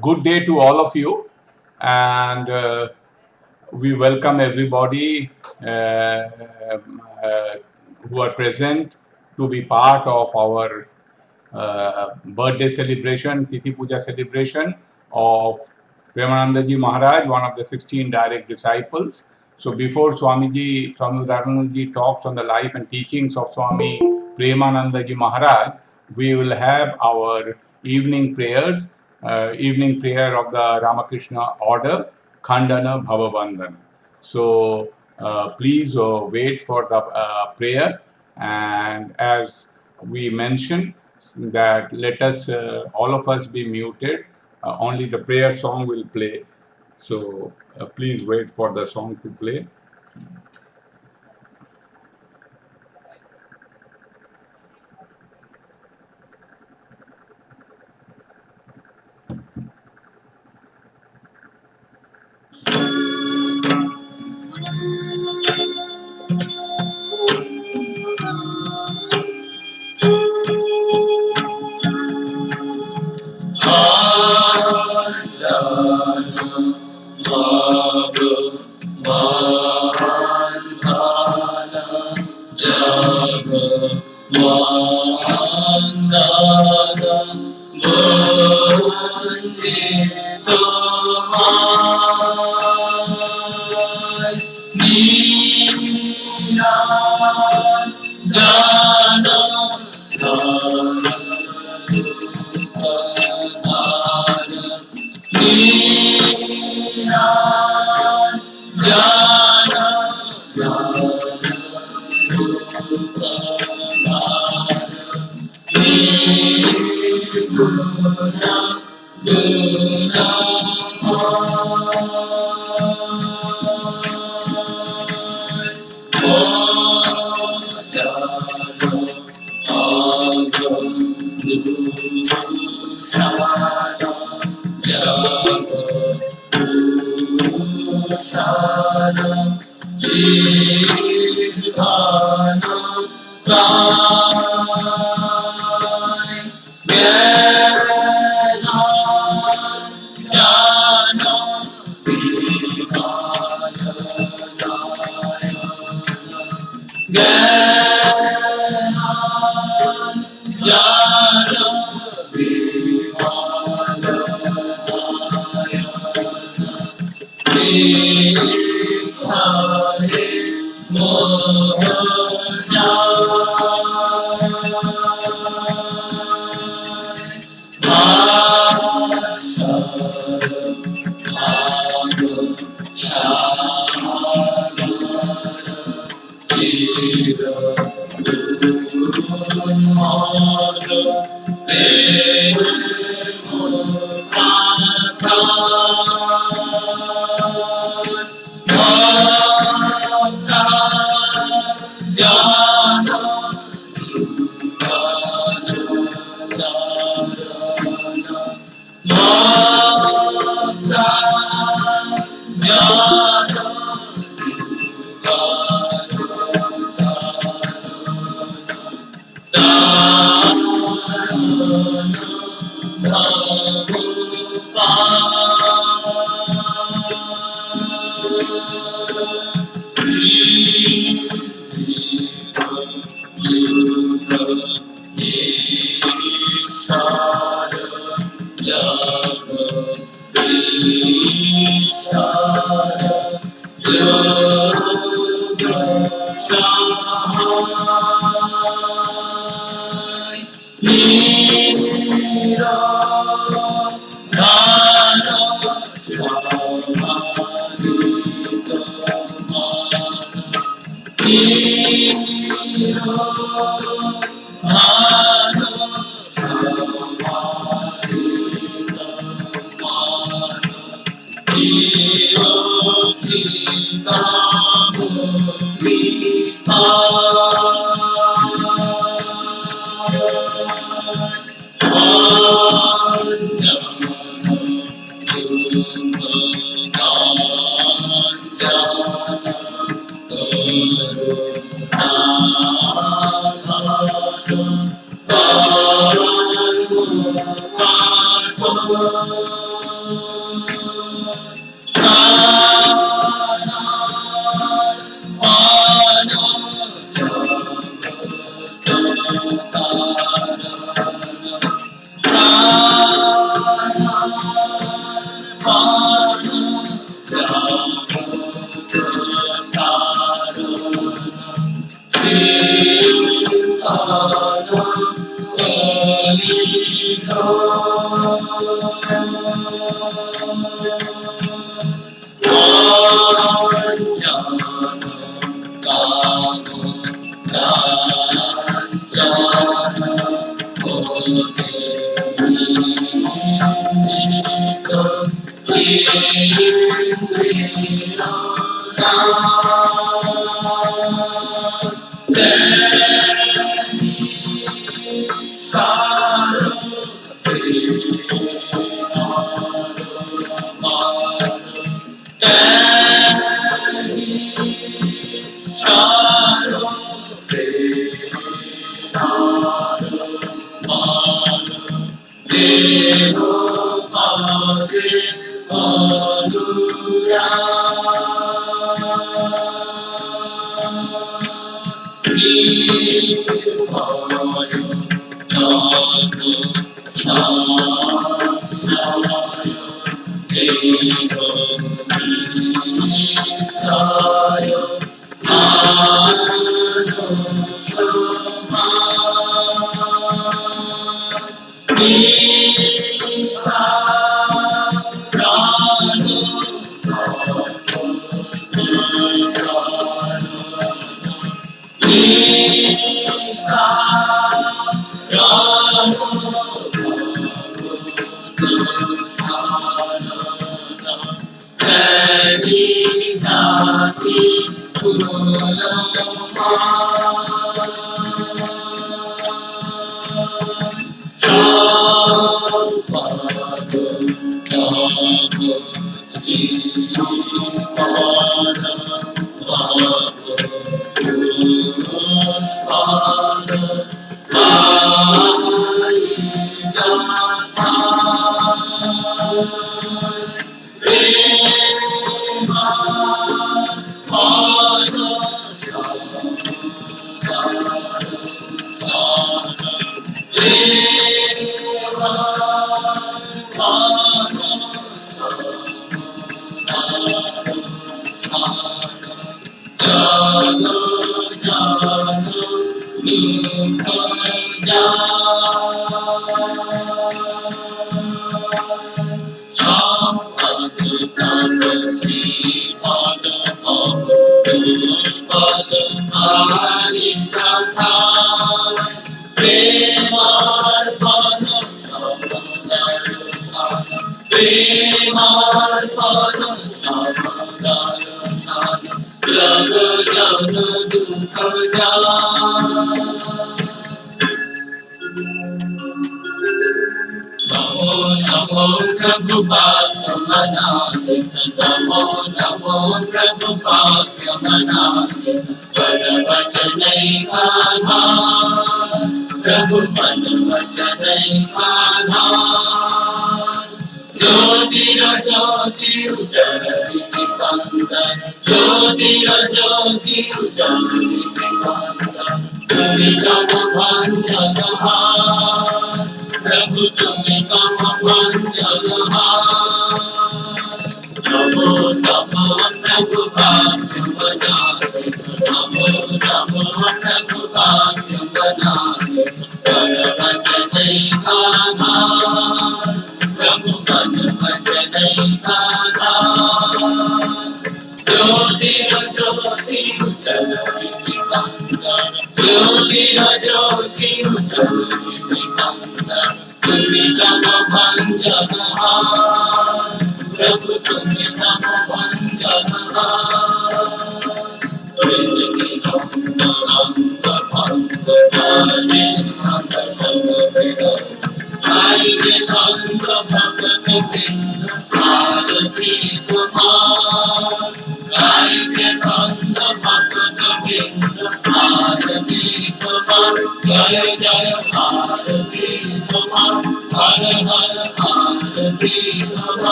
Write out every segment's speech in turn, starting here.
Good day to all of you, and we welcome everybody who are present to be part of our birthday celebration, Tithi Puja celebration of Premanandaji Maharaj, one of the 16 direct disciples. So before Swami Udaranandaji talks on the life and teachings of Swami Premanandaji Maharaj, we will have our evening prayers, evening prayer of the Ramakrishna order, Khandana Bhavabandhana. So please wait for the prayer, and as we mentioned, that let us all of us be muted. Only the prayer song will play. So please wait for the song to play.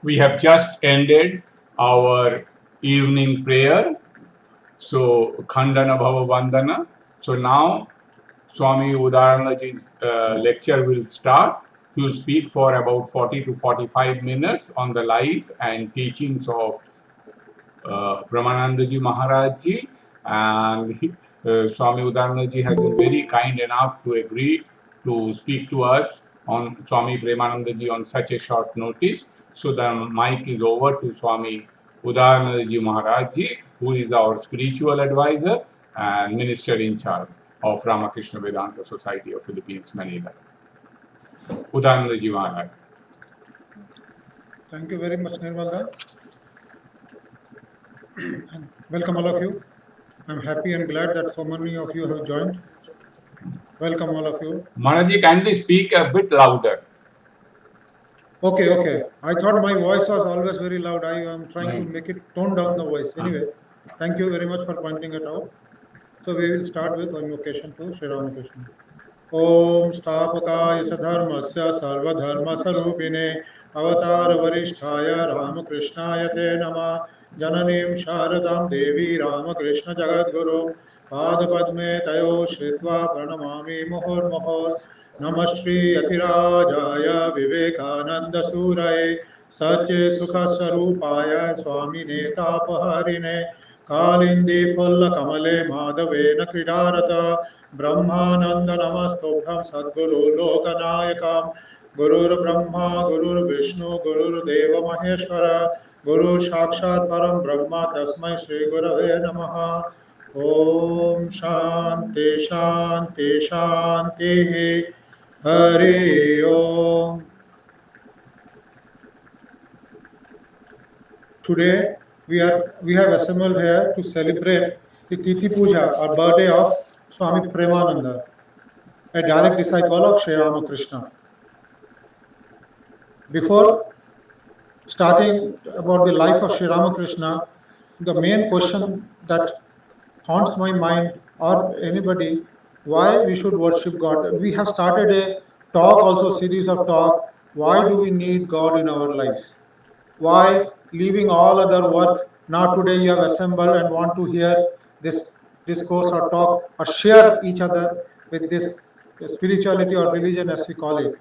We have just ended our evening prayer. So, Khandana Bhava Vandana. So now Swami Udarandaji's lecture will start. He will speak for about 40 to 45 minutes on the life and teachings of Premanandaji Maharaj ji, and Swami Udarandaji has been very kind enough to agree to speak to us on Swami Premanandaji on such a short notice. So the mic is over to Swami Udarandaji Maharaj ji, who is our spiritual advisor and minister in charge of Ramakrishna Vedanta Society of Philippines, Manila. Udarandaji Maharaj. Thank you very much, Nirmala. Welcome all of you. I'm happy and glad that so many of you have joined. Welcome all of you. Maharaj, kindly speak a bit louder. Okay. I thought my voice was always very loud. I am trying to make it tone down the voice. Anyway, thank you very much for pointing it out. So we will start with one location to Sri Ramakrishna. Om Stapakaya Dharmasya Sarva Dharma Sarupine Avatar Varishtaya Ramakrishnaya Te Nama Jananim Sharadam Devi Ramakrishna Jagadguru Pada Padme Tayo Shritva Pranamami Mohor Mohor Namashri Atirajaya Vivekananda Suraye Satya Sukha Sarupaya Swami Netapaharine Kalindi Fulla Kamale Madhavena Kridarata Brahmananda Namastobham Sadguru Lokanayakam Gurur Brahma Gurur Vishnu Gurur Deva Maheshwara Guru Sakshat Param Brahma Tasmai Shri Gurave Namaha Om Shanti Shanti Shanti Hari Om. Today we have assembled here to celebrate the Tithi Puja or birthday of Swami Premananda, a direct disciple of Sri Ramakrishna. Before starting about the life of Sri Ramakrishna, the main question that haunts my mind or anybody, why we should worship God. We have started a talk, also series of talk. Why do we need God in our lives? Why, leaving all other work, now today you have assembled and want to hear this discourse or talk or share each other with this spirituality or religion as we call it.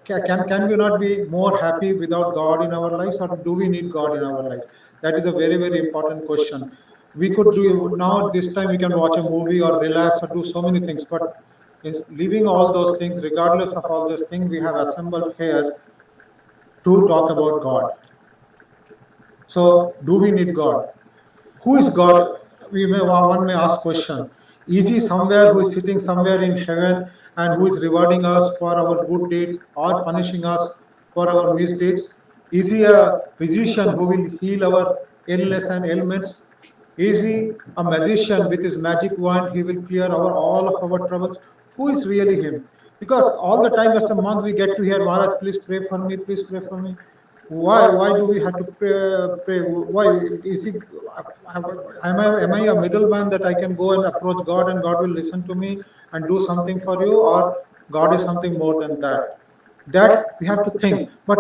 Can we not be more happy without God in our lives, or do we need God in our lives? That is a very, very important question. We could do now this time we can watch a movie or relax or do so many things, but leaving all those things, regardless of all those things, we have assembled here to talk about God. So, do we need God? Who is God? One may ask question. Is he somewhere who is sitting somewhere in heaven and who is rewarding us for our good deeds or punishing us for our misdeeds? Is he a physician who will heal our illness and ailments? Is he a magician with his magic wand? He will clear all of our troubles. Who is really him? Because all the time as a monk we get to hear, Maharaj, please pray for me, please pray for me. Why do we have to pray? Why is he? Am I a middleman that I can go and approach God and God will listen to me and do something for you, or God is something more than that? That we have to think. But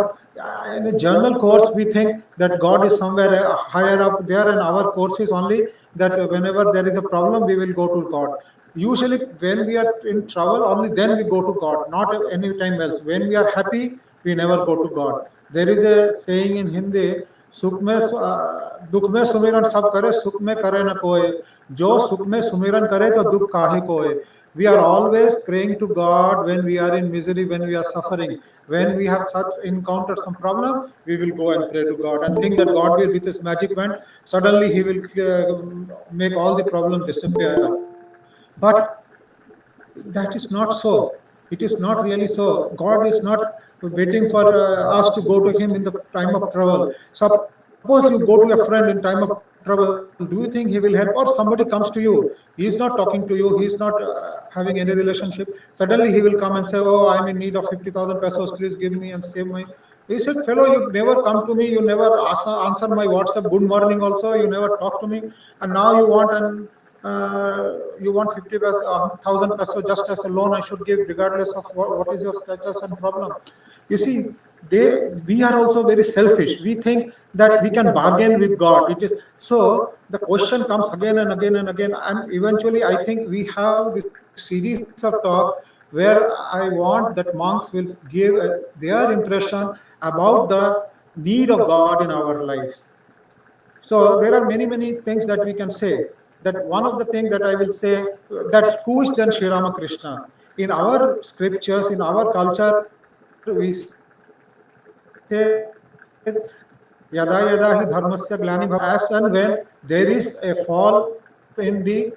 in a journal course, we think that God is somewhere higher up there, and our course is only that whenever there is a problem, we will go to God. Usually, when we are in trouble, only then we go to God, not any time else. When we are happy, we never go to God. There is a saying in Hindi, सुख में दुख में सुमिरन सब करे, सुख में करे न कोई, जो सुख में सुमिरन करे तो दुख काहे कोई. We are always praying to God when we are in misery, when we are suffering. When we have such encountered some problem, we will go and pray to God and think that God will, with his magic wand, suddenly he will make all the problems disappear. But that is not so. It is not really so. God is not waiting for us to go to him in the time of trouble. Suppose you go to a friend in time of trouble, do you think he will help? Or somebody comes to you, he is not talking to you, he is not having any relationship. Suddenly he will come and say, oh, I am in need of 50,000 pesos, please give me and save my. He said, fellow, you never come to me, you never answer my WhatsApp good morning also, you never talk to me, and now you want and you want 50,000 peso just as a loan I should give, regardless of what is your status and problem. You see, we are also very selfish. We think that we can bargain with God. It is so the question comes again and again and again, and eventually I think we have this series of talk where I want that monks will give their impression about the need of God in our lives. So there are many things that we can say. That one of the things that I will say, that who is then Sri Ramakrishna? In our scriptures, in our culture, we say yada yada hi dharmasya glanibhavati, as and when there is a fall in the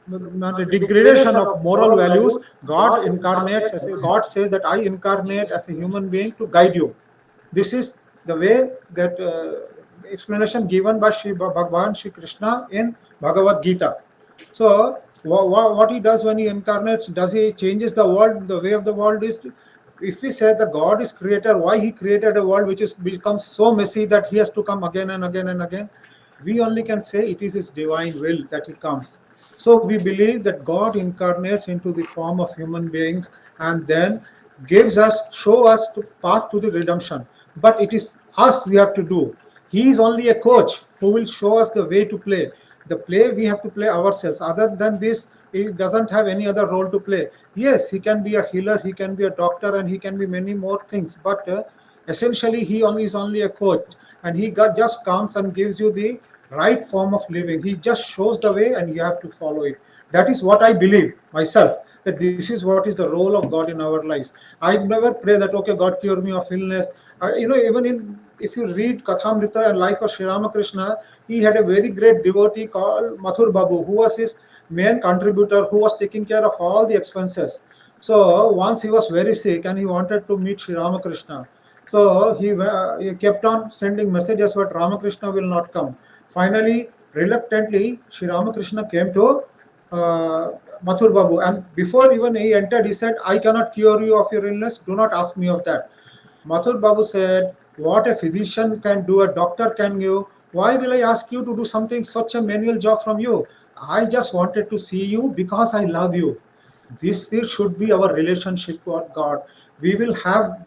degradation of moral values, God incarnates as God says that I incarnate as a human being to guide you. This is the way that explanation given by Sri Bhagavan Sri Krishna in Bhagavad Gita. So what he does when he incarnates, does he changes the world? The way of the world is, if we say that God is creator, why he created a world which is becomes so messy that he has to come again and again and again? We only can say it is his divine will that he comes. So we believe that God incarnates into the form of human beings and then gives us, show us the path to the redemption. But it is us we have to do. He is only a coach who will show us the way to play. The play we have to play ourselves. Other than this, he doesn't have any other role to play. Yes, he can be a healer, he can be a doctor, and he can be many more things. But essentially, he only is only a coach, and he just comes and gives you the right form of living. He just shows the way, and you have to follow it. That is what I believe myself. That this is what is the role of God in our lives. I never pray that okay, God cure me of illness. Even in if you read Kathamrita and Life of Sri Ramakrishna, he had a very great devotee called Mathur Babu, who was his main contributor, who was taking care of all the expenses. So once he was very sick and he wanted to meet Sri Ramakrishna. So he kept on sending messages, but Ramakrishna will not come. Finally, reluctantly, Sri Ramakrishna came to Mathur Babu, and before even he entered, he said, I cannot cure you of your illness, do not ask me of that. Mathur Babu said, what a physician can do, a doctor can give. Why will I ask you to do something, such a manual job from you? I just wanted to see you because I love you. This should be our relationship with God. We will have,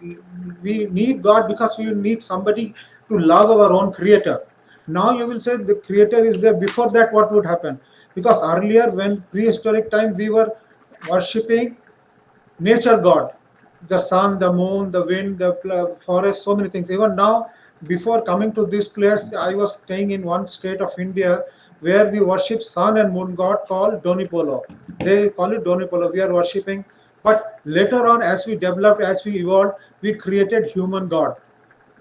we need God because we need somebody to love our own creator. Now you will say the creator is there. Before that, what would happen? Because earlier, when prehistoric time, we were worshipping nature god, the sun, the moon, the wind, the forest, so many things. Even now, before coming to this place, I was staying in one state of India where we worship sun and moon god called Donipolo. They call it Donipolo. We are worshipping. But later on, as we developed, as we evolved, we created human god.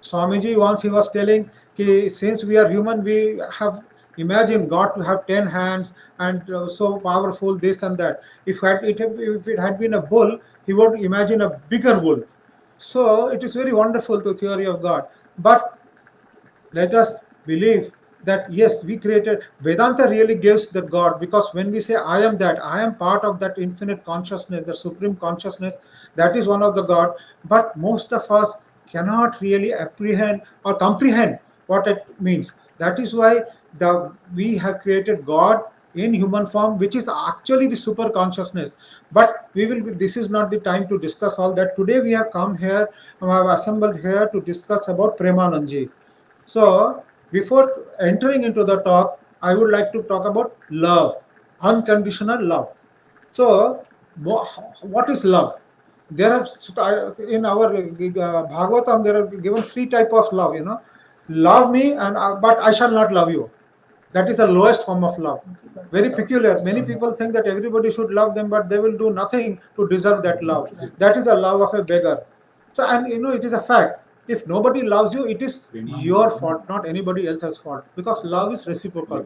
Swamiji once he was telling, since we are human, we have imagined God to have 10 hands and so powerful, this and that. If it had been a bull, he would imagine a bigger wolf. So it is very wonderful to theory of God. But let us believe that yes, we created. Vedanta really gives the God, because when we say I am that, I am part of that infinite consciousness, the supreme consciousness, that is one of the God. But most of us cannot really apprehend or comprehend what it means. That is why we have created God in human form, which is actually the super consciousness. But this is not the time to discuss all that. Today we have come here, we have assembled here to discuss about Premanandaji. So, before entering into the talk, I would like to talk about love, unconditional love. So, what is love? There are in our Bhagavatam there are given three type of love. Love me, and but I shall not love you. That is the lowest form of love. Very peculiar. Many people think that everybody should love them, but they will do nothing to deserve that love. That is the love of a beggar. So, and it is a fact. If nobody loves you, it is your fault, not anybody else's fault. Because love is reciprocal.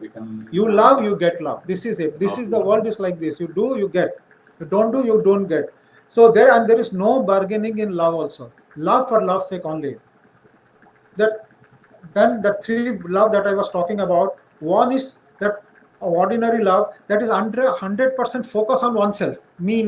You love, you get love. This is it. This is the world is like this. You do, you get. You don't do, you don't get. So there is no bargaining in love also. Love for love's sake only. That then the three love that I was talking about, one is that ordinary love that is under 100% focus on oneself. Me,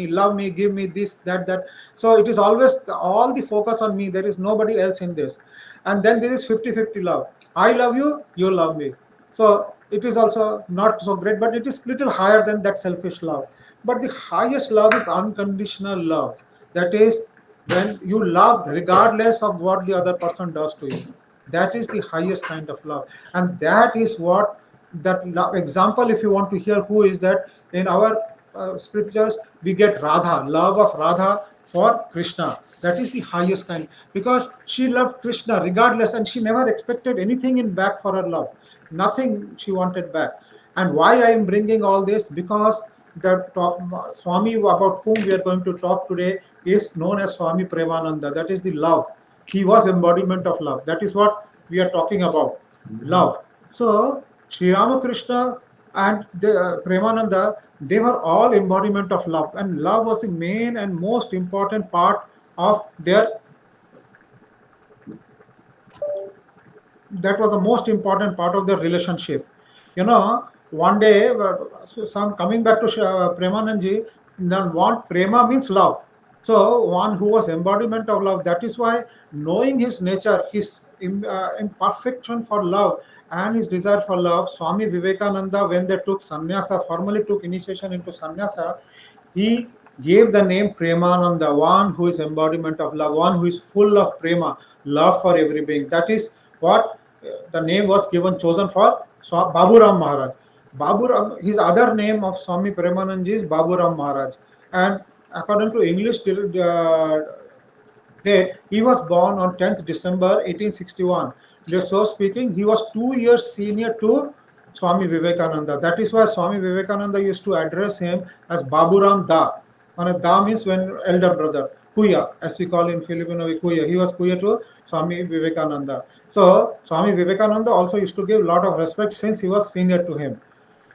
love me, give me this, that. So it is always all the focus on me. There is nobody else in this. And then there is 50-50 love. I love you, you love me. So it is also not so great, but it is little higher than that selfish love. But the highest love is unconditional love. That is when you love regardless of what the other person does to you. That is the highest kind of love, and that is what that love, example. If you want to hear who is that in our scriptures, we get Radha, love of Radha for Krishna. That is the highest kind because she loved Krishna regardless, and she never expected anything in back for her love. Nothing she wanted back. And why I am bringing all this? Because the Swami about whom we are going to talk today is known as Swami Premananda. That is the love. He was embodiment of love. That is what we are talking about. Love. So Sri Ramakrishna and Premananda, they were all embodiment of love, and love was the main and most important part of their, that was the most important part of their relationship. You know, one day, so some coming back to Premananji, then one prema means love. So one who was embodiment of love. That is why knowing his nature, his imperfection for love and his desire for love, Swami Vivekananda, when they took sannyasa, formally took initiation into sannyasa, he gave the name Premananda, one who is embodiment of love, one who is full of prema, love for every being. That is what the name was given, chosen for Baburam Maharaj. Baburam, his other name of Swami Premananji is Baburam Maharaj. And according to English date, he was born on 10th December 1861. So speaking, he was 2 years senior to Swami Vivekananda. That is why Swami Vivekananda used to address him as Baburam Da. And Da means when elder brother, Kuya, as we call in Filipino, Kuya. He was Kuya to Swami Vivekananda. So Swami Vivekananda also used to give a lot of respect since he was senior to him.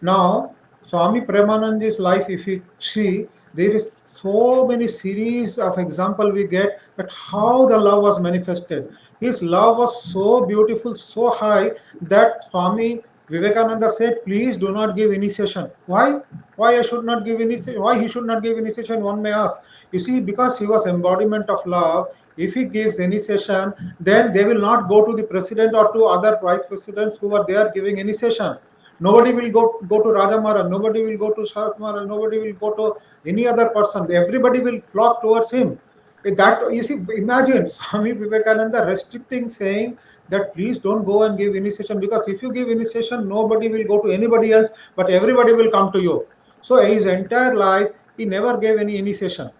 Now, Swami Premananji's life, if you see, there is so many series of example we get that how the love was manifested. His love was so beautiful, so high that Swami Vivekananda said, "Please do not give initiation." Why? Why I should not give initiation? Why he should not give initiation? One may ask. You see, because he was embodiment of love. If he gives initiation, then they will not go to the president or to other vice presidents who are there giving initiation. Nobody will go to Raja Maharaj, nobody will go to Sharat Maharaj, nobody will go to any other person. Everybody will flock towards him. That you see, imagine Swami Vivekananda restricting, saying that please don't go and give initiation, because if you give initiation, nobody will go to anybody else, but everybody will come to you. So his entire life, he never gave any initiation.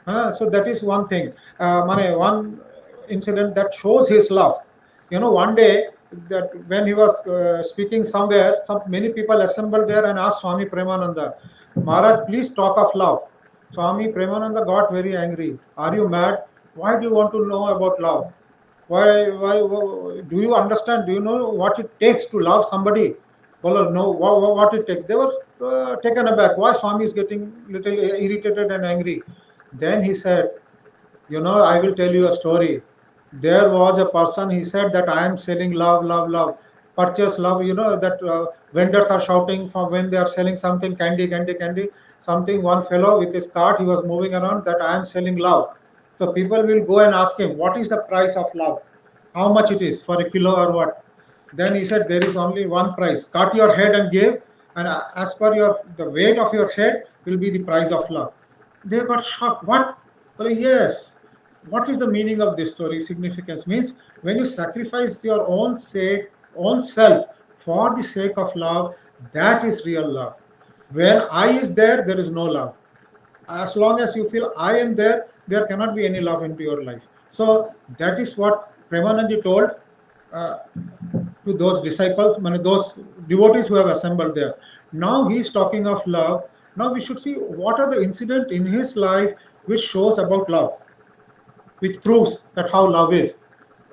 So that is one thing. One incident that shows his love. You know, one day that when he was speaking somewhere, many people assembled there and asked Swami Premananda, Maharaj, please talk of love. Swami Premananda got very angry. Are you mad? Why do you want to know about love? Why do you understand? Do you know what it takes to love somebody? Well, no, what it takes. They were taken aback. Why Swami is getting little irritated and angry? Then he said, I will tell you a story. There was a person, he said that I am selling love, love, love. Purchase love, that vendors are shouting from when they are selling something, candy, candy, candy. Something, one fellow with his cart, he was moving around that I am selling love. So people will go and ask him, what is the price of love? How much it is for a kilo or what? Then he said, there is only one price. Cut your head and give, and as per the weight of your head will be the price of love. They got shocked. What? Well, yes. What is the meaning of this story? Significance means when you sacrifice your own self for the sake of love, that is real love. When I is there is no love. As long as you feel I am there cannot be any love into your life. So that is what Premananji told to those disciples, those devotees who have assembled there. Now he is talking of love. Now we should see what are the incidents in his life which shows about love, which proves that how love is.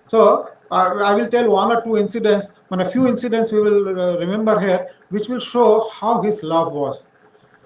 So I will tell one or two incidents, and a few incidents we will remember here, which will show how his love was.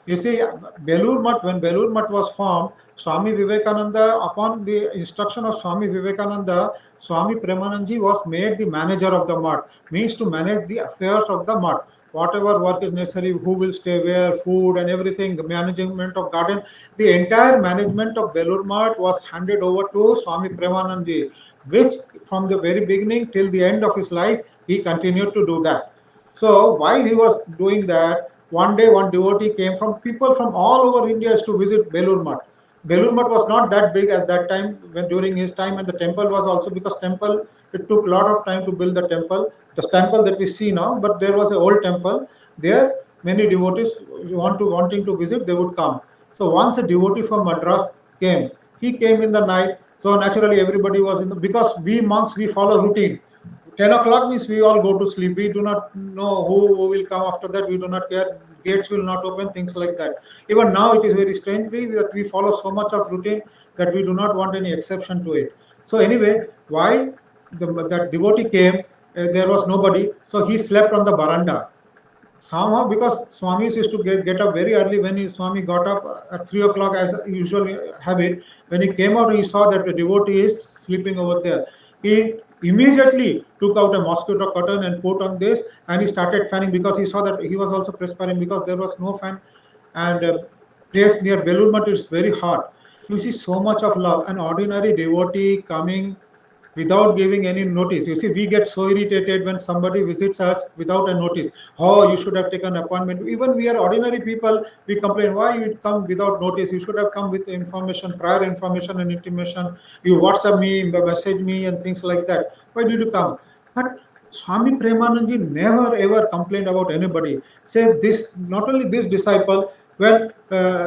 You see, Belur Math, when Belur Math was formed, Swami Vivekananda, upon the instruction of Swami Vivekananda, Swami Premananji was made the manager of the Math, means to manage the affairs of the Math. Whatever work is necessary, who will stay where, food and everything, the management of garden, the entire management of Belur Math was handed over to Swami Premananji, which from the very beginning till the end of his life, he continued to do that. So while he was doing that, one day one devotee came from people from all over India to visit Belur Math. Belur Math was not that big as that time when during his time, and the temple was also because temple it took a lot of time to build the temple. The temple that we see now, but there was an old temple there. Many devotees wanting to visit, they would come. So once a devotee from Madras came, he came in the night. So naturally everybody was in the, because we monks we follow routine. 10 o'clock means we all go to sleep. We do not know who will come after that. We do not care. Gates will not open, things like that. Even now, it is very strangely that we follow so much of routine that we do not want any exception to it. So, anyway, why that devotee came, there was nobody. So, he slept on the veranda. Somehow, because Swamis used to get up very early. When Swami got up at 3 o'clock as usual habit, when he came out, he saw that the devotee is sleeping over there. He immediately took out a mosquito curtain and put on this, and he started fanning because he saw that he was also perspiring because there was no fan. And place near Belur Math is very hot. You see so much of love. An ordinary devotee coming without giving any notice. You see, we get so irritated when somebody visits us without a notice. Oh, you should have taken an appointment. Even we are ordinary people, we complain, why you come without notice? You should have come with information, prior information and intimation. You WhatsApp me, message me, and things like that. Why did you come? But Swami Premanandaji never ever complained about anybody. Say this, not only this disciple, when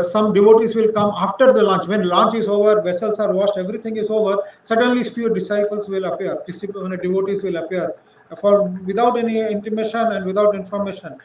some devotees will come after the lunch, when lunch is over, vessels are washed, everything is over, suddenly few disciples will appear, devotees will appear for without any intimation and without information.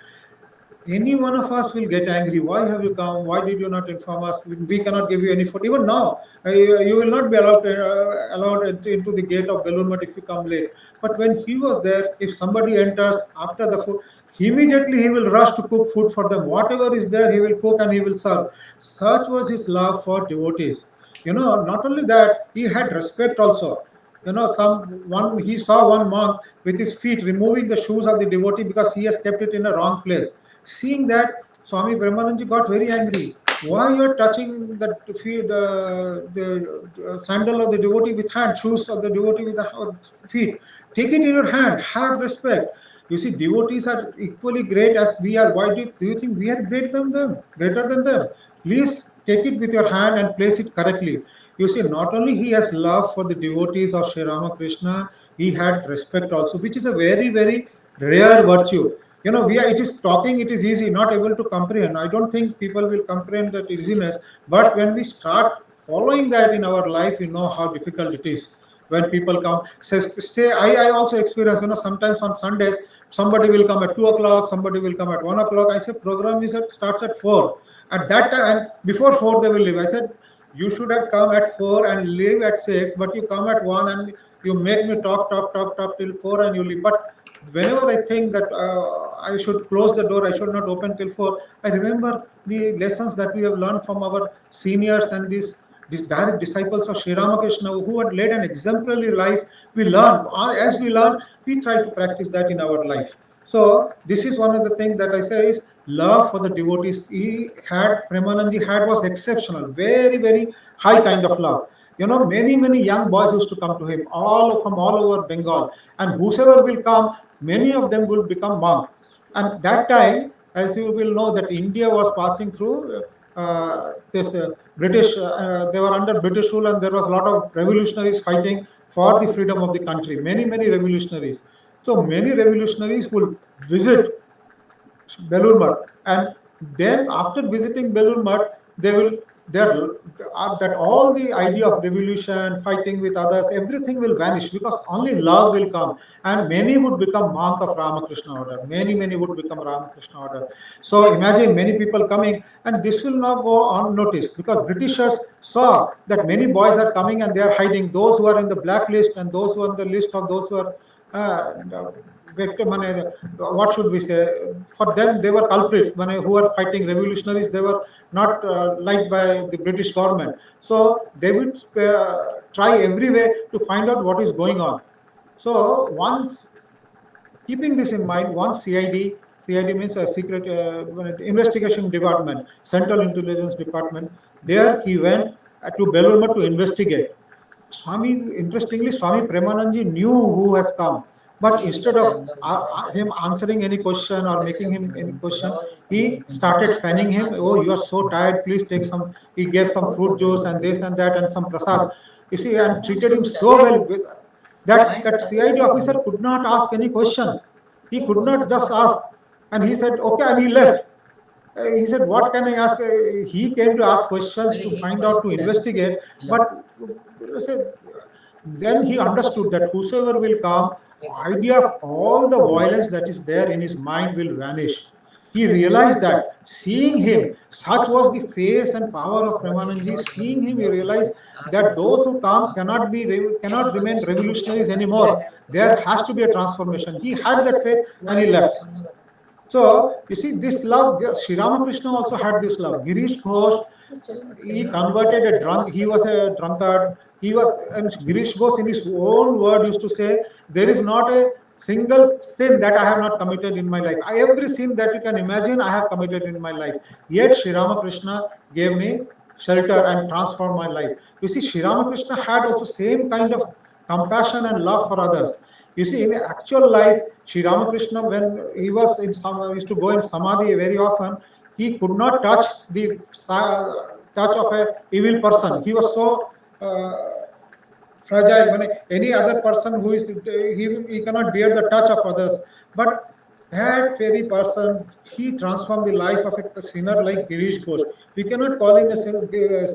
Any one of us will get angry. Why have you come? Why did you not inform us? We cannot give you any food. Even now, you will not be allowed into the gate of Belur Math if you come late. But when he was there, if somebody enters after the food, immediately he will rush to cook food for them. Whatever is there, he will cook and he will serve. Such was his love for devotees. Not only that, he had respect also. Someone he saw one monk with his feet removing the shoes of the devotee because he has kept it in a wrong place. Seeing that, Swami Premanandaji got very angry. Why you are touching the sandal of the devotee with hand, shoes of the devotee with the feet? Take it in your hand. Have respect. You see, devotees are equally great as we are. Why do you think we are greater than them? Greater than them? Please take it with your hand and place it correctly. You see, not only he has love for the devotees of Sri Ramakrishna, he had respect also, which is a very, very rare virtue. It is talking, it is easy, not able to comprehend. I don't think people will comprehend that easiness, but when we start following that in our life, you know how difficult it is. When people come, say I also experience, sometimes on Sundays, somebody will come at 2 o'clock, somebody will come at 1 o'clock. I said, program starts at 4. At that time, and before 4, they will leave. I said, you should have come at 4 and leave at 6, but you come at 1 and you make me talk till 4 and you leave. But whenever I think that I should close the door, I should not open till 4, I remember the lessons that we have learned from our seniors and these direct disciples of Sri Ramakrishna who had led an exemplary life. We learn. As we learn, we try to practice that in our life. So this is one of the things that I say is love for the devotees. Premanandaji had was exceptional, very, very high kind of love. Many young boys used to come to him, all from all over Bengal, and whosoever will come, many of them will become monk. And that time, as you will know, that India was passing through this British. They were under British rule, and there was a lot of revolutionaries fighting for the freedom of the country. Many revolutionaries. So many revolutionaries will visit Belur Math, and then after visiting Belur Math, they will there that all the idea of revolution, fighting with others, everything will vanish because only love will come, and many would become monk of Ramakrishna order. Many would become Ramakrishna order. So imagine many people coming, and this will not go unnoticed because Britishers saw that many boys are coming and they are hiding. Those who are in the blacklist and those who are on the list of those who are victim, what should we say? For them, they were culprits. Who were fighting revolutionaries, they were not liked by the British government. So they would try every way to find out what is going on. So once, keeping this in mind, once CID means a secret investigation department, Central Intelligence Department, there he went to Belur Math to investigate. Interestingly, Swami Premanandaji knew who has come. But instead of him answering any question or making him any question, he started fanning him. Oh, you are so tired. Please take some. He gave some fruit juice and this and that and some prasad. You see, and treated him so well that CID officer could not ask any question. He could not just ask, and he said, "Okay," and he left. He said, "What can I ask?" He came to ask questions to find out, to investigate, but then he understood that whosoever will come, idea of all the violence that is there in his mind will vanish. He realized that seeing him, such was the face and power of Premanandaji. Seeing him, he realized that those who come cannot remain revolutionaries anymore. There has to be a transformation. He had that faith and he left. So you see, this love, Sri Ramakrishna also had this love. Girish Ghosh, he converted a drunk. He was a drunkard. And Girish Ghosh, in his own word, used to say, "There is not a single sin that I have not committed in my life. Every sin that you can imagine, I have committed in my life. Yet Sri Ramakrishna gave me shelter and transformed my life." You see, Sri Ramakrishna had also same kind of compassion and love for others. You see, in actual life, Sri Ramakrishna, when he was in used to go in samadhi very often, he could not touch the touch of a evil person. He was so fragile. When any other person who is he cannot bear the touch of others. But that very person, he transformed the life of a sinner like Girish Ghosh. We cannot call him a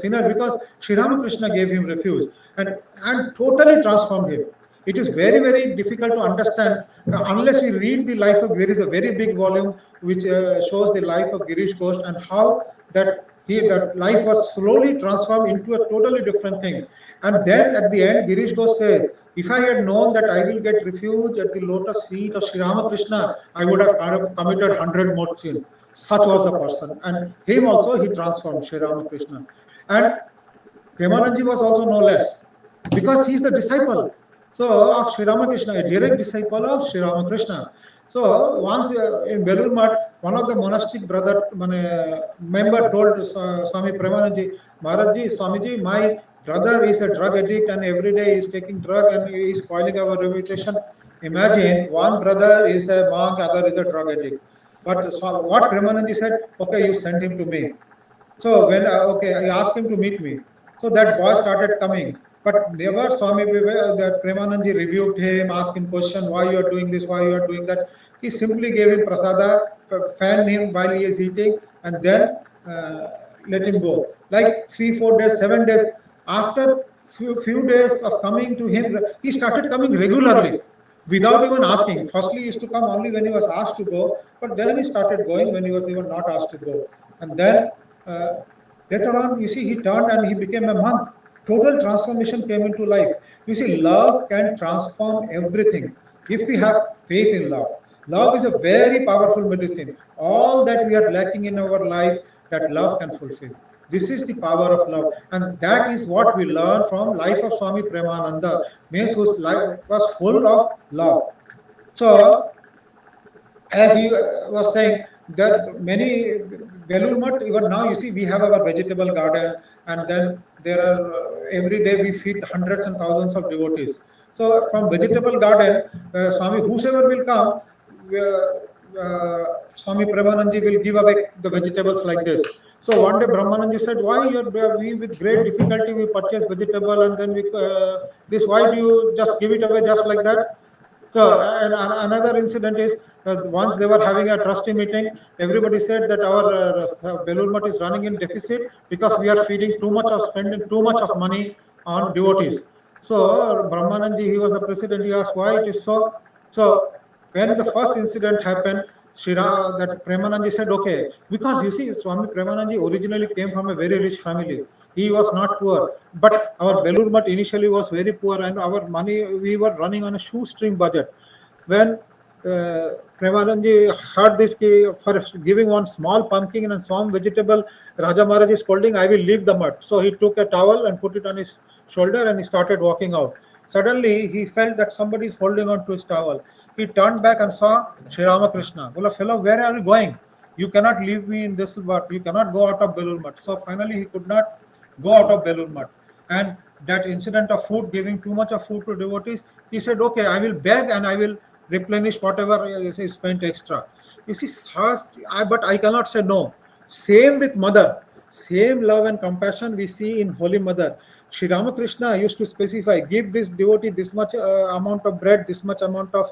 sinner because Sri Ramakrishna gave him refuge and totally transformed him. It is very, very difficult to understand unless we read the life of. There is a very big volume which shows the life of Girish Ghosh and how that life was slowly transformed into a totally different thing. And then at the end, Girish Ghosh says, "If I had known that I will get refuge at the lotus feet of Sri Ramakrishna, I would have committed 100 more sins." Such was the person. And him also he transformed, Sri Ramakrishna. And Premanandaji was also no less because he is the disciple. So of Sri Ramakrishna, a direct disciple of Sri Ramakrishna. So once in Belur Math, one of the monastic brother member told Swami Premanandaji, "Maharajji, Swamiji, my brother is a drug addict and every day he is taking drug and he is spoiling our reputation." Imagine one brother is a monk, other is a drug addict. But what Premanandaji said, "Okay, you send him to me." So when I asked him to meet me. So that boy started coming. But never Swami that Premanandaji rebuked him, asked him question, "Why you are doing this, why you are doing that?" He simply gave him prasada, fanned him while he is eating, and then let him go. Like 3, 4 days, 7 days. After few days of coming to him, he started coming regularly without even asking. Firstly, he used to come only when he was asked to go, but then he started going when he was even not asked to go. And then later on, you see, he turned and he became a monk. Total transformation came into life. You see, love can transform everything if we have faith in love. Love is a very powerful medicine. All that we are lacking in our life, that love can fulfill. This is the power of love, and that is what we learn from life of Swami Premananda, means whose life was full of love. So, as he was saying, that many Belur Math, even now you see we have our vegetable garden, and then there are every day we feed hundreds and thousands of devotees. So from vegetable garden, Swami, whosoever will come, Swami Premanandaji will give away the vegetables like this. So one day Brahmanandaji said, "Why we with great difficulty we purchase vegetable and then we this? Why do you just give it away just like that?" So and another incident is once they were having a trustee meeting, everybody said that our Belur Math is running in deficit because we are feeding too much of spending too much of money on devotees. So Brahmanandaji, he was the president, he asked why it is so. So when the first incident happened, that Premanandaji said, "Okay," because you see, Swami Premanandaji originally came from a very rich family. He was not poor, but our Belur Math initially was very poor, and our money, we were running on a shoestring budget. When Premanandaji heard this, for giving one small pumpkin and some vegetable, Raja Maharaj is scolding, "I will leave the mud." So he took a towel and put it on his shoulder and he started walking out. Suddenly he felt that somebody is holding on to his towel. He turned back and saw Sri Ramakrishna. "Bola, fellow, where are you going? You cannot leave me in this work. You cannot go out of Belur Math." So finally he could not go out of Belur Math. And that incident of food, giving too much of food to devotees, he said, "Okay, I will beg and I will replenish whatever is spent extra. You see, but I cannot say no. Same with mother. Same love and compassion we see in Holy Mother. Sri Ramakrishna used to specify, give this devotee this much amount of bread, this much amount of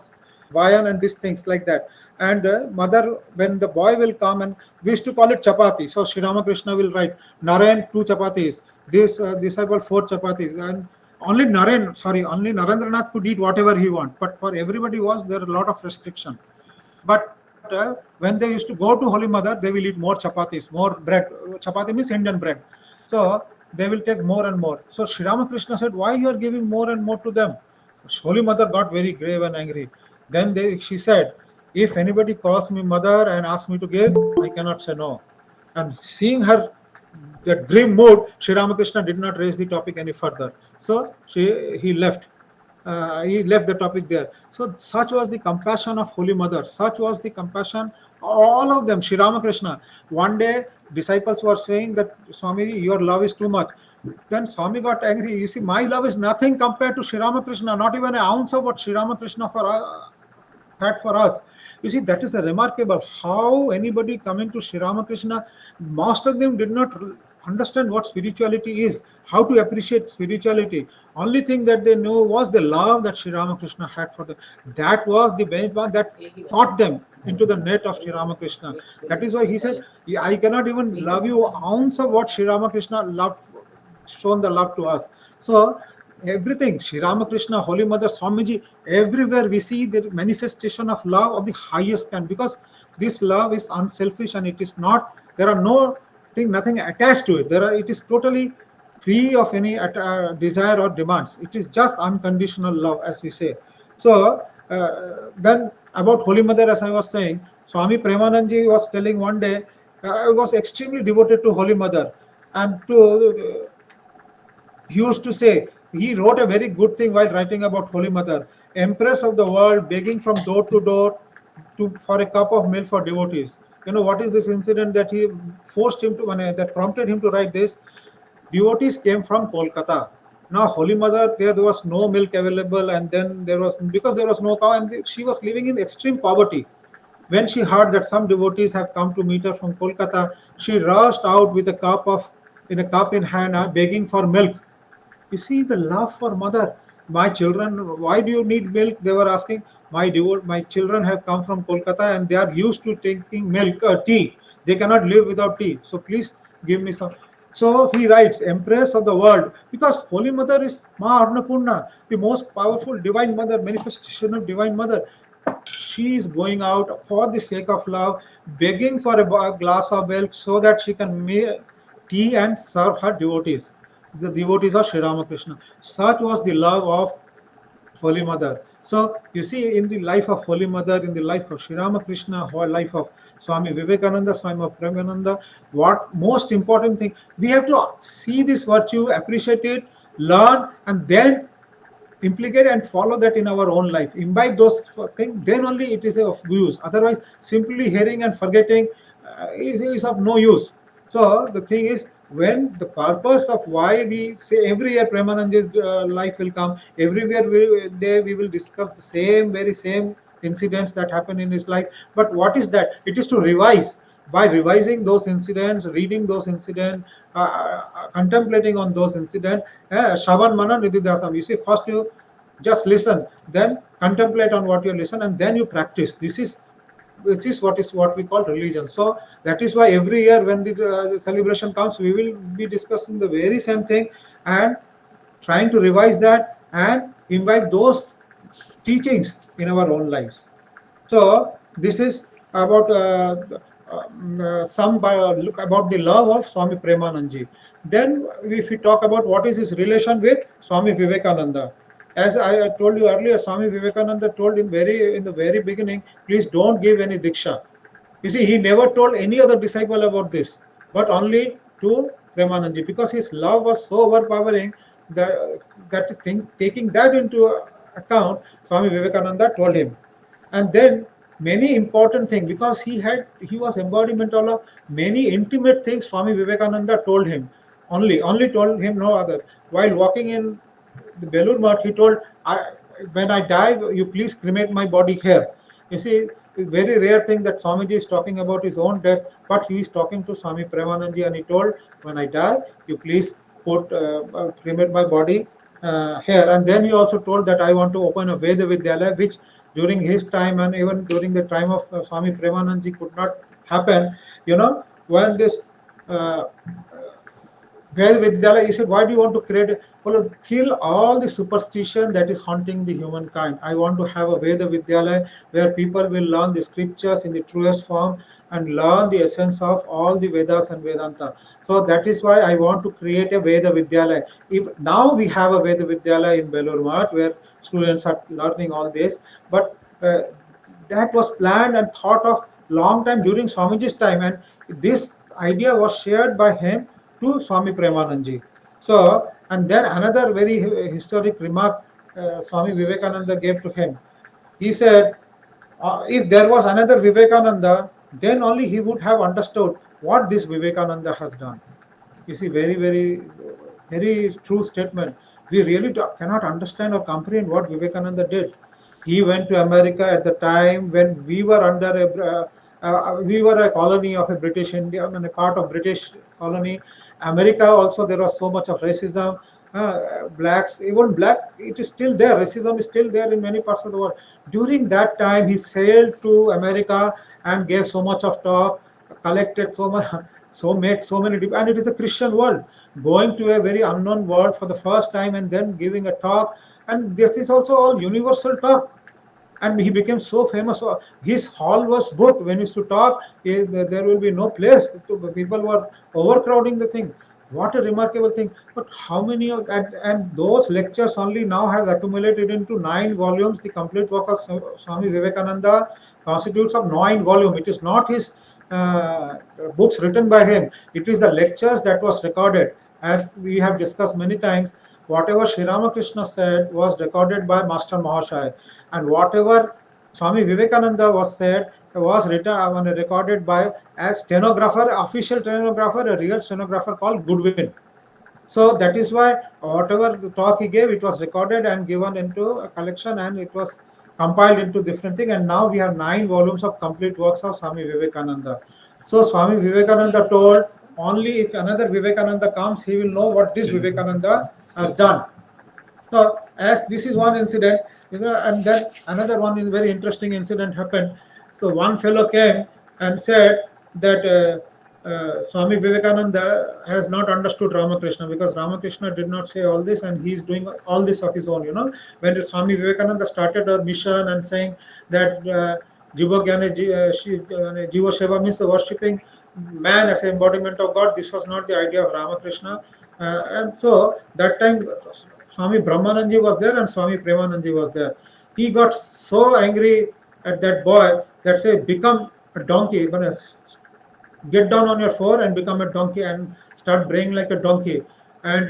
viand, and these things like that. And mother, when the boy will come, and we used to call it chapati. So Sri Ramakrishna will write, Narayan, 2 chapatis. This disciple, 4 chapatis. And only Narendranath could eat whatever he want. But for everybody was there a lot of restriction. But when they used to go to Holy Mother, they will eat more chapatis, more bread. Chapati means Indian bread. So they will take more and more. So Sri Ramakrishna said, why you are giving more and more to them? Holy Mother got very grave and angry. Then she said, if anybody calls me mother and asks me to give, I cannot say no. And seeing her that grim mood, Sri Ramakrishna did not raise the topic any further. So he left. He left the topic there. So such was the compassion of Holy Mother. Such was the compassion, all of them, Sri Ramakrishna. One day, disciples were saying that, Swami, your love is too much. Then Swami got angry. You see, my love is nothing compared to Sri Ramakrishna, not even an ounce of what Sri Ramakrishna had for us. You see, that is remarkable. How anybody coming to Sri Ramakrishna, most of them did not understand what spirituality is, how to appreciate spirituality. Only thing that they know was the love that Sri Ramakrishna had for them. That was the benchmark that taught them into the net of Sri Ramakrishna. That is why he said, I cannot even love you an ounce of what Sri Ramakrishna loved, shown the love to us. So everything, Sri Ramakrishna, Holy Mother, Swamiji, everywhere we see the manifestation of love of the highest kind, because this love is unselfish and it is not, there are nothing attached to it. It is totally free of any desire or demands. It is just unconditional love, as we say. So then about Holy Mother, as I was saying, Swami Premanandaji was telling one day, I was extremely devoted to Holy Mother, and he used to say, he wrote a very good thing while writing about Holy Mother, Empress of the world, begging from door to door for a cup of milk for devotees. You know what is this incident that he forced him to, that prompted him to write this? Devotees came from Kolkata. Now, Holy Mother, there was no milk available, and then because there was no cow, and she was living in extreme poverty. When she heard that some devotees have come to meet her from Kolkata, she rushed out with a cup in hand, begging for milk. You see the love for mother. My children, why do you need milk? They were asking. My children have come from Kolkata and they are used to taking milk, tea. They cannot live without tea. So please give me some. So he writes, Empress of the world, because Holy Mother is Ma Annapurna, the most powerful divine mother, manifestation of divine mother. She is going out for the sake of love, begging for a glass of milk so that she can make tea and serve her devotees, the devotees of Sri Ramakrishna. Such was the love of Holy Mother. So you see, in the life of Holy Mother, in the life of Sri Ramakrishna, or life of Swami Vivekananda, Swami of Premananda, what most important thing, we have to see this virtue, appreciate it, learn, and then implicate and follow that in our own life. Imbibe those things, then only it is of use. Otherwise, simply hearing and forgetting is of no use. So the thing is, when the purpose of why we say every year Premanandaji's life will come, everywhere we will discuss the very same incidents that happen in his life. But what is that? It is to revise. By revising those incidents, reading those incidents, contemplating on those incidents, Shravan Manan Nididhyasam. You see, first you just listen, then contemplate on what you listen, and then you practice. This is what we call religion. So that is why every year when the celebration comes, we will be discussing the very same thing and trying to revise that and invite those teachings in our own lives. So this is about look about the love of Swami Premanandaji. Then if we talk about what is his relation with Swami Vivekananda, as I told you earlier, Swami Vivekananda told in the very beginning, please don't give any diksha. You see, he never told any other disciple about this, but only to Premanandaji, because his love was so overpowering taking that into account, Swami Vivekananda told him. And then many important things, because he was embodiment of many intimate things Swami Vivekananda told him, only told him, no other. While walking in the Belur Math, he told, when I die, you please cremate my body here. You see, very rare thing that Swamiji is talking about his own death, but he is talking to Swami Premanandaji, and he told, when I die, you please cremate my body here. And then he also told that I want to open a Veda Vidyalaya, which during his time and even during the time of Swami Premanandaji could not happen. When this Veda Vidyalaya, he said, why do you want to create? Well, kill all the superstition that is haunting the humankind. I want to have a Veda Vidyalaya where people will learn the scriptures in the truest form and learn the essence of all the Vedas and Vedanta. So that is why I want to create a Veda Vidyalaya. If now we have a Veda Vidyalaya in Belur Math where students are learning all this, but that was planned and thought of long time during Swamiji's time, and this idea was shared by him to Swami Premanandaji. So, and then another very historic remark Swami Vivekananda gave to him. He said, if there was another Vivekananda, then only he would have understood what this Vivekananda has done. You see, very, very, very true statement. We really cannot understand or comprehend what Vivekananda did. He went to America at the time when we were under we were a colony of a British India, I mean, a part of British colony. America also, there was so much of racism. Blacks, even black, it is still there. Racism is still there in many parts of the world. During that time, he sailed to America and gave so much of talk, collected so much, so made so many, and it is a Christian world. Going to a very unknown world for the first time and then giving a talk, and this is also all universal talk. And he became so famous. So his hall was booked. When he used to talk, there will be no place. People were overcrowding the thing. What a remarkable thing. But how many of and those lectures only now have accumulated into 9 volumes. The complete work of Swami Vivekananda constitutes of 9 volumes. It is not his books written by him. It is the lectures that was recorded. As we have discussed many times, whatever Sri Ramakrishna said was recorded by Master Mahashaya, and whatever Swami Vivekananda was said was written recorded by a stenographer, official stenographer, a real stenographer called Goodwin. So that is why whatever the talk he gave, it was recorded and given into a collection, and it was compiled into different things. And now we have 9 volumes of complete works of Swami Vivekananda. So Swami Vivekananda told, only if another Vivekananda comes, he will know what this Vivekananda has done. So as this is one incident, and then another one is very interesting incident happened. So one fellow came and said that Swami Vivekananda has not understood Ramakrishna, because Ramakrishna did not say all this and he is doing all this of his own. When Swami Vivekananda started a mission and saying that Jiva Seva means worshipping man as an embodiment of God, this was not the idea of Ramakrishna. And so that time Swami Brahmananji was there and Swami Premanandaji was there. He got so angry at that boy that said, become a donkey, get down on your floor and become a donkey and start braying like a donkey, and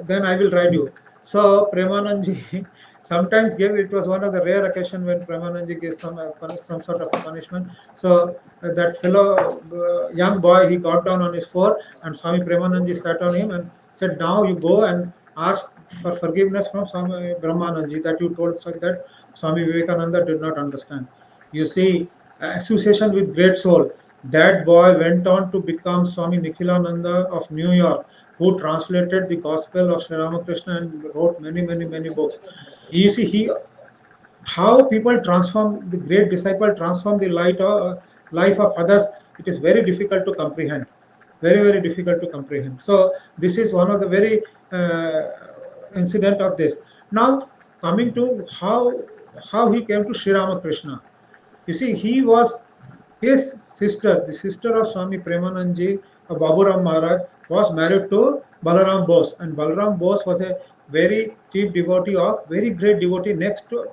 then I will ride you. So Premanandaji sometimes gave, it was one of the rare occasions when Premanandaji gave some sort of a punishment. So that fellow, young boy, he got down on his floor and Swami Premanandaji sat on him and said, now you go and ask for forgiveness from Swami Brahmanandaji that you told that Swami Vivekananda did not understand. You see, association with great soul. That boy went on to become Swami Nikhilananda of New York, who translated the Gospel of Sri Ramakrishna and wrote many, many, many books. You see, how people transform, the great disciple transform the life of others, it is very difficult to comprehend. Very, very difficult to comprehend. So this is one of the very incident of this. Now coming to how he came to Sri Ramakrishna. You see, his sister, the sister of Swami Premanandaji, Baburam Maharaj, was married to Balaram Bose, and Balaram Bose was a very chief devotee of, very great devotee, next to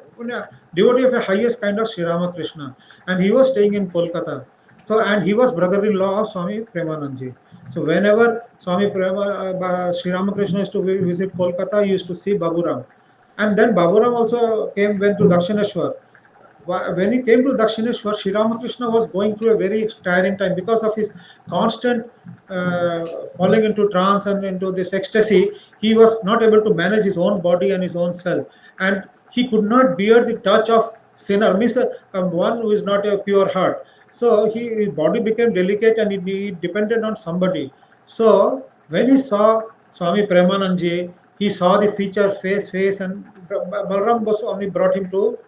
devotee of the highest kind of Sri Ramakrishna, and he was staying in Kolkata. So, and he was brother-in-law of Swami Premanandaji. So whenever Sri Ramakrishna used to visit Kolkata, he used to see Baburam. And then Baburam also went to Dakshineshwar. When he came to Dakshineshwar, Sri Ramakrishna was going through a very tiring time because of his constant falling into trance and into this ecstasy. He was not able to manage his own body and his own self. And he could not bear the touch of sinner, means one who is not a pure heart. So his body became delicate and he depended on somebody. So when he saw Swami Premanandaji, he saw the feature face, and Balram Goswami brought him to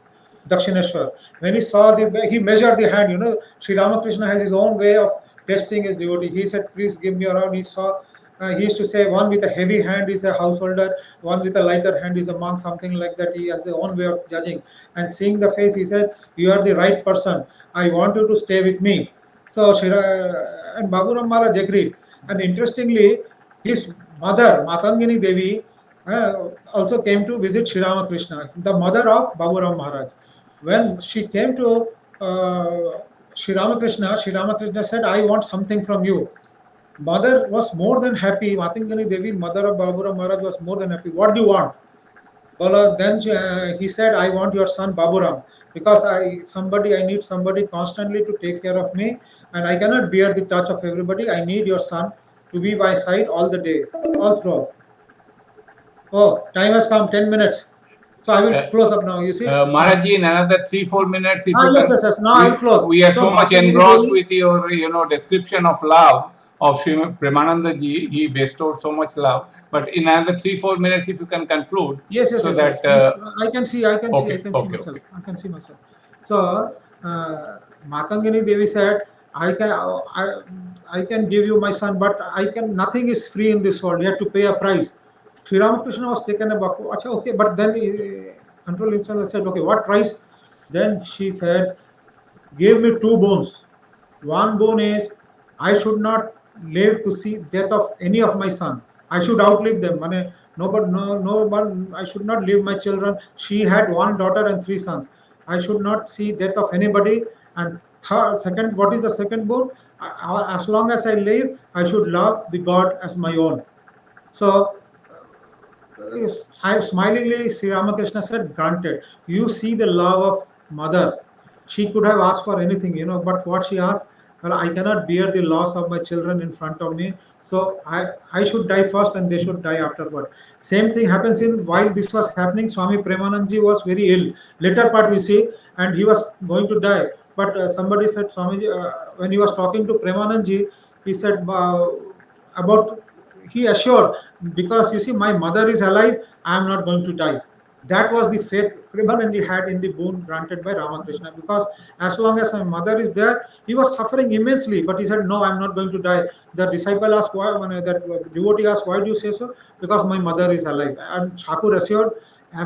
Dakshineshwar. When he saw he measured the hand. Sri Ramakrishna has his own way of testing his devotee. He said, "Please give me around." He used to say, "One with a heavy hand is a householder, one with a lighter hand is a monk," something like that. He has his own way of judging. And seeing the face, he said, "You are the right person. I want you to stay with me." So and Baburam Maharaj agreed. And interestingly, his mother, Matangini Devi, also came to visit Sri Ramakrishna, the mother of Baburam Maharaj. When she came to Sri Ramakrishna said, "I want something from you." Mother was more than happy. Matangini Devi, mother of Baburam Maharaj, was more than happy. "What do you want?" Well, then he said, "I want your son Baburam, because I need somebody constantly to take care of me, and I cannot bear the touch of everybody. I need your son to be by side all the day, all through." Oh, time has come, 10 minutes. So I will close up now. You see? Maharaj ji, in another 3-4 minutes, if you yes, can, yes, yes. Now I will close. we are so much engrossed Devi, with your description of love of Sri Premanandaji. He bestowed so much love. But in another 3-4 minutes, if you can conclude, yes, yes, so yes, that yes. I can see, okay, I can see okay, myself. okay. I can see myself. So Matangini Devi said, I can give you my son, but nothing is free in this world. You have to pay a price. Sri Ramakrishna was taken aback. Okay, but then he controlled himself and said, "Okay, what price?" Then she said, "Give me two bones. One bone is, I should not live to see death of any of my son. I should outlive them. No one. I should not leave my children. She had one daughter and three sons. I should not see death of anybody. And second, what is the second bone? As long as I live, I should love the God as my own." So smilingly, Sri Ramakrishna said, "Granted." You see the love of mother. She could have asked for anything, but what she asked, "Well, I cannot bear the loss of my children in front of me. So I should die first and they should die afterward." Same thing happens while this was happening, Swami Premanandaji was very ill. Later part we see, and he was going to die. But somebody said, Swamiji, when he was talking to Premanandaji, he said, about he assured, "Because you see, my mother is alive, I am not going to die." That was the faith Premanandaji had in the boon granted by Ramakrishna. Because as long as my mother is there, he was suffering immensely, but he said, "No, I am not going to die." The disciple asked, "Why?" That devotee asked, "Why do you say so?" "Because my mother is alive." And Thakur assured,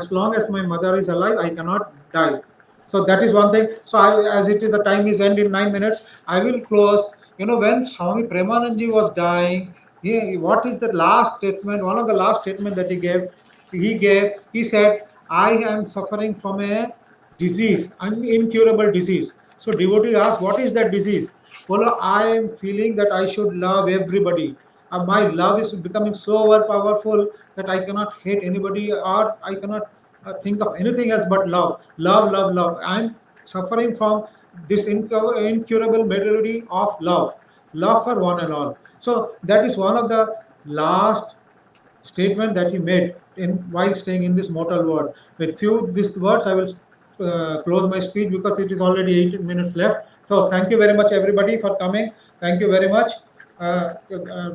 "As long as my mother is alive, I cannot die." So that is one thing. So as it is, the time is end in 9 minutes. I will close. When Swami Premanandaji was dying, what is the last statement? One of the last statement that he gave. He said, "I am suffering from a disease, an incurable disease." So devotee asked, "What is that disease?" "Well, I am feeling that I should love everybody. My love is becoming so powerful that I cannot hate anybody, or I cannot think of anything else but love. Love, love, love. I'm suffering from this incurable malady of love. Love for one and all." So that is one of the last statement that he made while staying in this mortal world. With few these words, I will close my speech because it is already 18 minutes left. So thank you very much, everybody, for coming. Thank you very much.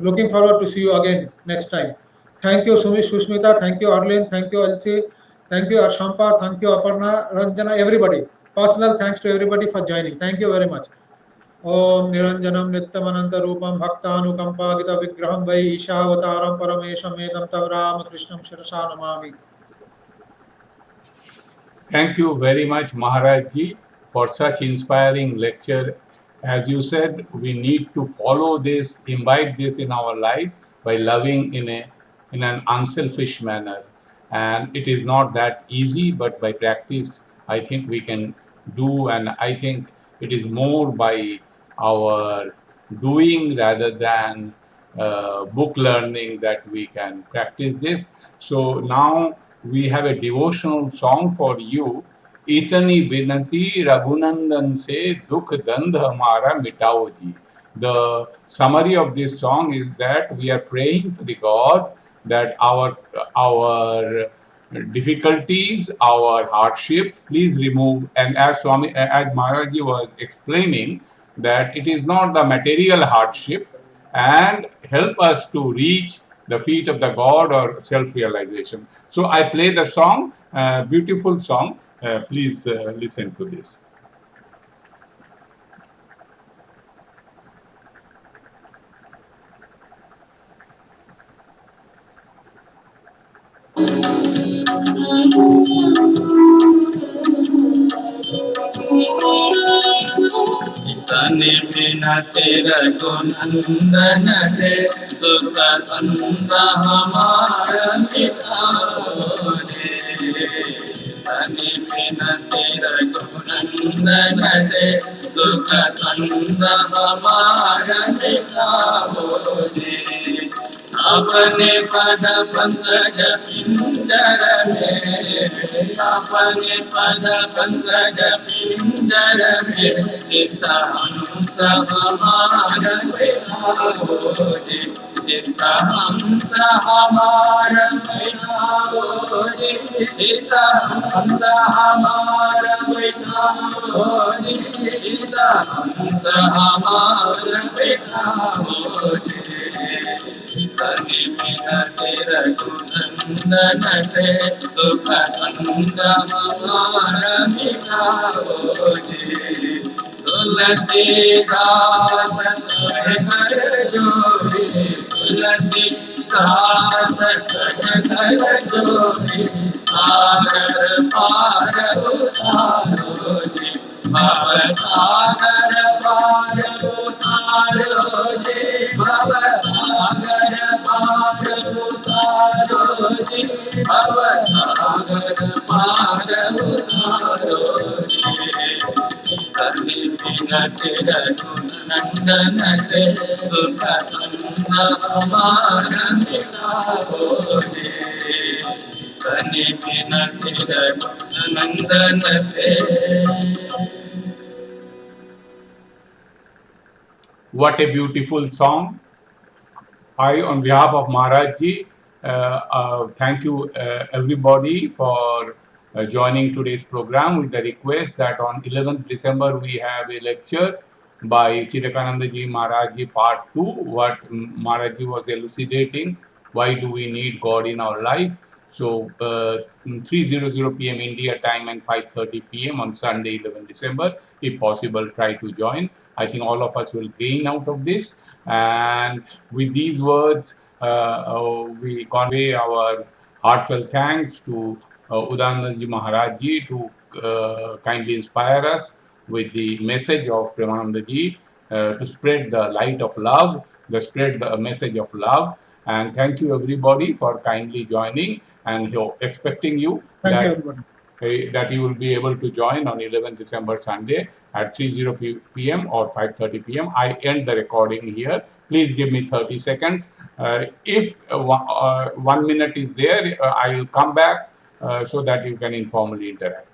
Looking forward to see you again next time. Thank you, Sushmita. Thank you, Arlene. Thank you, Elsie. Thank you, Arshampa. Thank you, Aparna, Ranjana, everybody. Personal thanks to everybody for joining. Thank you very much. ओम निरंजनम नित्यमनंत रूपम भक्तानुकंपागित विग्रहम वै ईशावतारम परमेशमेदं तव रामकृष्णं शिरसा Namami. Thank you very much, Maharaj ji, for such inspiring lecture. As you said, we need to follow this, imbibe this in our life by loving in an unselfish manner. And it is not that easy, but by practice, I think we can do. And I think it is more by our doing rather than book learning that we can practice this. So now we have a devotional song for you. इतनी विनती रघुनंदन से दुख दंध हमारा मिटाओ जी. The summary of this song is that we are praying to the God that our difficulties, our hardships, please remove. And as Swami, as Maharaji was explaining, that it is not the material hardship, and help us to reach the feet of the God or self-realization. So I play the song, beautiful song. Please listen to this. तनि बिना तेरा नंदन से दुख कंद हमारा मिटाओ रे। तनि बिना तेरा नंदन से दुख कंद हमारा मिटाओ रे। अपने पद पंकज पिंजर में, अपने पद पंकज पिंजर में, चित्त हंस हमारा बैठाओ जी। चित्त हंस हमारा बैठाओ जी। चित्त हंस हमारा बैठाओ जी। चित्त हंस हमारा बैठाओ जी। तनि बिना तेरा नंदन से दुख कंद हमारा मिटाओ जी। तुलसी दास कहे कर जोड़ी, तुलसी दास कहे कर जोड़ी, सागर पार उतारो जी। भव सागर पार उतारो जी। भव सागर पार उतारो जी। भव सागर पार उतारो जी। तनि बिना तेरा नंदन से दुख कंद हमारा मिटाओ जी। तनि बिना तेरा नंदन से। What a beautiful song. I, on behalf of Maharaj Ji, thank you everybody for joining today's program, with the request that on 11th December we have a lecture by Chidakananda Ji Maharaj Ji Part 2, what Maharaj Ji was elucidating, why do we need God in our life. So 3:00 p.m. India time and 5:30 p.m. on Sunday 11 December. If possible, try to join. I think all of us will gain out of this. And with these words, we convey our heartfelt thanks to Udanandaji Maharaj Ji to kindly inspire us with the message of Premanandaji to spread the light of love, to spread the message of love. And thank you everybody for kindly joining, and expecting you Thank you, that everybody. that you will be able to join on 11th December Sunday at 3:00 p.m. or 5:30 p.m. I end the recording here. Please give me 30 seconds. If 1 minute is there, I will come back so that you can informally interact.